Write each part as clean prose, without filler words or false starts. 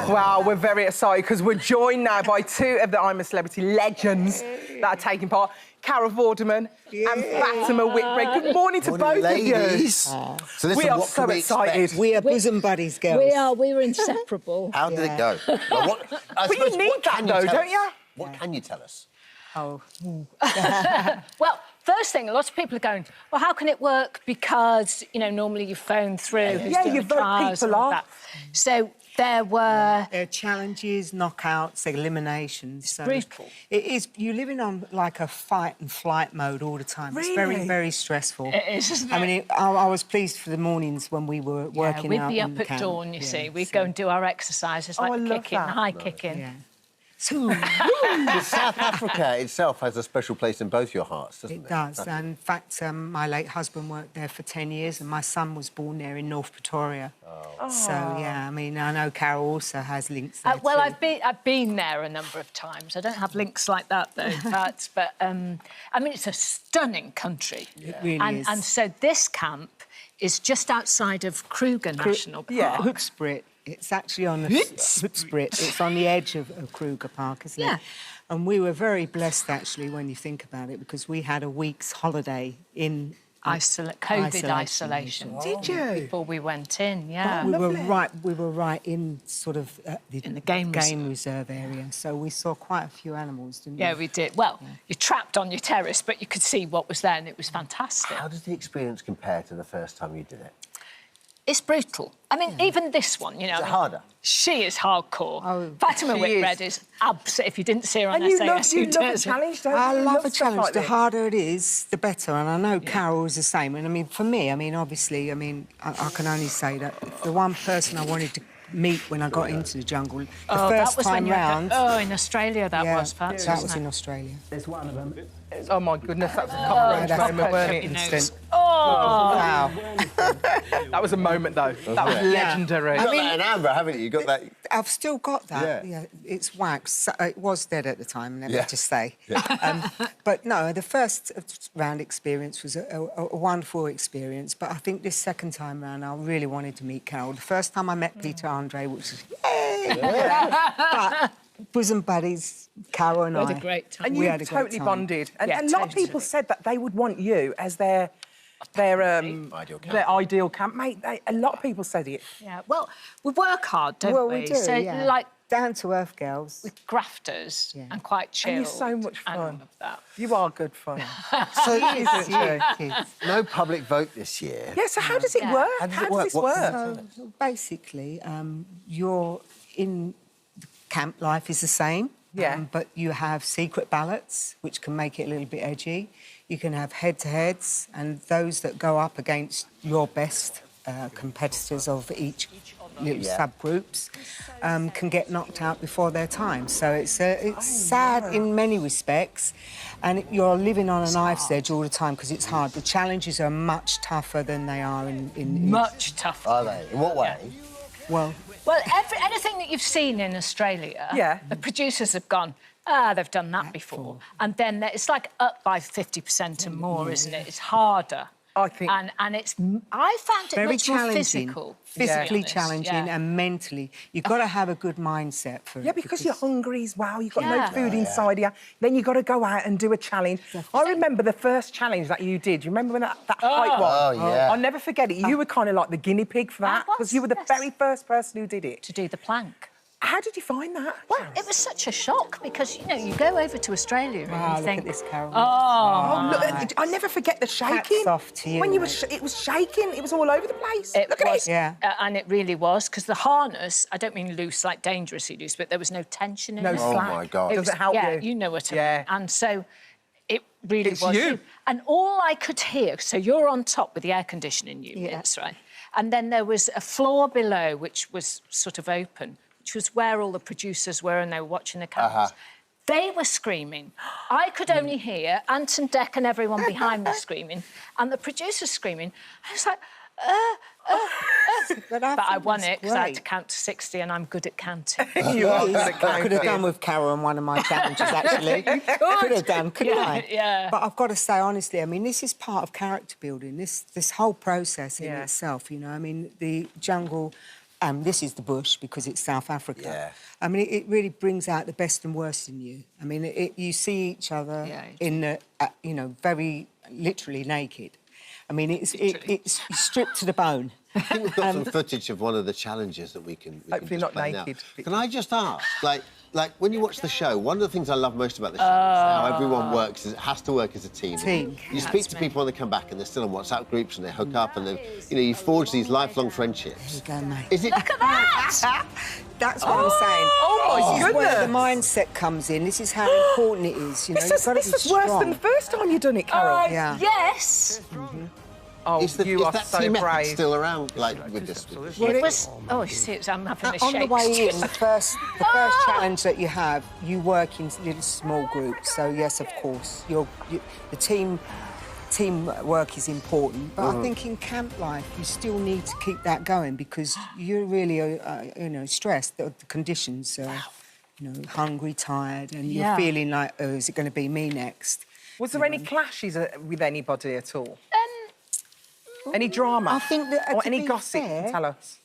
Well, we're very excited because we're joined now by two of the I'm a Celebrity legends that are taking part. Carol Vorderman and Fatima Whitbread. Good morning to both ladies. of you. So listen, We are what so can we excited. expect? We are bosom buddies, girls. We were inseparable. How did it go? Well, But you need that, though, don't you? What can you tell us? Oh. Well, first thing, a lot of people are going, well, how can it work? Because, you know, normally you phone through. Yeah, you vote people off. So there were... There are challenges, knockouts, eliminations. It's so brutal. It is. You're living on, like, a fight and flight mode all the time. Really? It's very, very stressful. It is, isn't it? I mean, I was pleased for the mornings when we were working we'd out be up in at camp. dawn, you see. We'd go and do our exercises, like I love kicking, that. high kicking. Yeah. South Africa itself has a special place in both your hearts, doesn't it? It does. And in fact, my late husband worked there for 10 years and my son was born there in North Pretoria. Oh. So, yeah, I mean, I know Carol also has links there Well, too. I've been there a number of times. I don't have links like that, though, but I mean, it's a stunning country. It really is. And so this camp is just outside of Kruger National Park. Yeah. Hoedspruit. It's actually on the Hoedspruit. It's on the edge of Kruger Park, isn't it? And we were very blessed, actually, when you think about it, because we had a week's holiday in COVID isolation. Did you? Before we went in, yeah. We were right in sort of in the game reserve area, so we saw quite a few animals, didn't we? Yeah, we did. Well, you're trapped on your terrace, but you could see what was there, and it was fantastic. How does the experience compare to the first time you did it? It's brutal. I mean, even this one, you know. Is it harder? She is hardcore. Oh, Fatima she Whitbread is absolutely. If you didn't see her on And you SAS, love a challenge, don't you? I You love a stuff challenge. like The this. harder it is, the better. And I know Carol is the same. And I mean, for me, I mean, obviously, I mean, I can only say that the one person I wanted to meet when I got into the jungle, the first time round. Oh, in Australia that was, Pat. That was in Australia. There's one of them. Oh, my goodness, that's a cockroach moment, weren't it? Instant. Oh, Wow. That was a moment, though. That was legendary. You got that in amber, haven't you? You got that... I've still got that. Yeah. Yeah, it's wax. It was dead at the time, let me Yeah. just say. But no, the first round experience was a wonderful experience. But I think this second time round, I really wanted to meet Carol. The first time I met Peter Andre, which was yay! But bosom buddies, Carol and I. We had a great time. And We you had a great totally time. bonded. And Yeah, a lot of totally. people said that they would want you as their ideal campmate. A lot of people said it. yeah. Well, we work hard, don't we? Well, we do, So, yeah. like, Down-to-earth girls. with grafters and quite chill. And you're so much And all fun. of that. You are good fun. So, Isn't you? Kids. no public vote this year. Yeah, so how does it work? How does How it does work? this What work? can So basically, you're in camp life is the same. Yeah. But you have secret ballots, which can make it a little bit edgy. You can have head-to-heads, and those that go up against your best competitors of each little subgroups can get knocked out before their time. So it's sad in many respects, and you're living on a knife's edge all the time because it's hard. The challenges are much tougher than they are in Much tougher. Are they? In what way? Well, Anything that you've seen in Australia, the producers have gone, they've done that before. And then it's like up by 50% and more, isn't it? It's harder. I think... And it's... I found it very much more challenging, physical. physically to be honest, challenging and mentally. You've got to have a good mindset for it. Yeah, because you're hungry as well. You've got no food inside you. Then you've got to go out and do a challenge. I remember the first challenge that you did. You remember when that hike was? Oh, yeah. I'll never forget it. You were kind of like the guinea pig for that because you were the very first person who did it. To do the plank. How did you find that? Well, it was such a shock because, you know, you go over to Australia and you Look think... at this, Carol. Oh, look, I never forget the shaking. Hats off to you. When you were, it was shaking. It was all over the place. Look at it. Yeah. And it really was, because the harness, I don't mean loose, like dangerously loose, but there was no tension in it. No slack. Oh, my God. Does it help you? Yeah, you know what I mean. Yeah. And so it really It's was. you. And all I could hear, so you're on top with the air conditioning units, right? And then there was a floor below, which was sort of open, which was where all the producers were and they were watching the cameras. They were screaming. I could only hear Anton Deck and everyone behind me screaming, and the producers screaming. I was like, But I won it because I had to count to 60 and I'm good at counting. You are good at I could have counting. done with Carol on one of my challenges, actually. Could have done, couldn't I? Yeah. But I've got to say, honestly, I mean, this is part of character building, this whole process in Yeah. itself, you know. I mean, the jungle This is the bush because it's South Africa. Yeah. I mean, it really brings out the best and worst in you. I mean, you see each other in the, you know, very literally naked. I mean, it's stripped to the bone. I think we've got some footage of one of the challenges that we can Hopefully not play naked. Now. Can I just ask, like when you watch the show, one of the things I love most about the show is how everyone works. It has to work as a team. You speak to people when they come back, and they're still in WhatsApp groups, and they hook up, and then you forge these lifelong friendships. There you go, mate. Is it? Look at that! That's what I'm saying. Oh, my This is where the goodness. mindset comes in. This is how important it is. You know, This is worse than the first time you done it, Carol. Yeah. Yes. Oh, Is you are that so team effort brave. still around, like with this? It was. Oh, you see, I'm having a On the shake. way in, the first challenge that you have, you work in little small groups. So yes, of course, the teamwork is important. But I think in camp life, you still need to keep that going because you're really, stressed. The conditions, hungry, tired, and you're feeling like, oh, is it going to be me next? Was there any clashes with anybody at all? Any drama? I think that, or to any be gossip? fair, Tell us.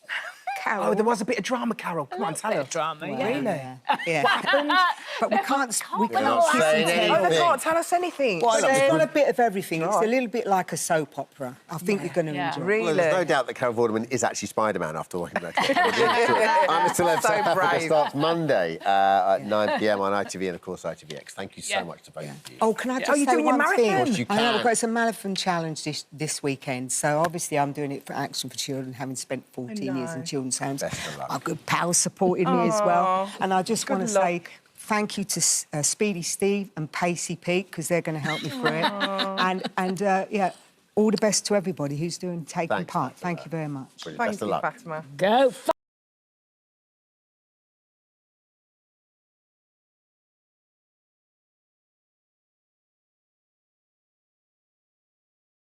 Carol. Oh, there was a bit of drama, Carol. Come on, tell us. Drama, Well, yeah. Yeah. What happened? But we can't not kiss saying and anything. tell. Oh, they can't tell us anything. Why not? It's got a bit of everything. It's Right. a little bit like a soap opera. I think you're going to enjoy it. Really? Well, there's no doubt that Carol Vorderman is actually Spider-Man after walking back. I'm a Celeb. So South Africa brave. starts Monday at 9 p.m. on ITV and, of course, ITVX. Thank you so much to both of you. Oh, can I just Oh, you're say doing your one thing? marathon? Of course you I know, can. we've got it's a marathon challenge this weekend, so obviously I'm doing it for Action for Children, having spent 14 years in children's homes. Best of luck. Our good pals supported me as well. And I just Good want to luck. say thank you to Speedy Steve and Pacey Pete, because they're going to help me through it. And all the best to everybody who's taking Thanks, part. Fatima. Thank you very much. Brilliant. Thank Best of you, luck. Fatima. Go.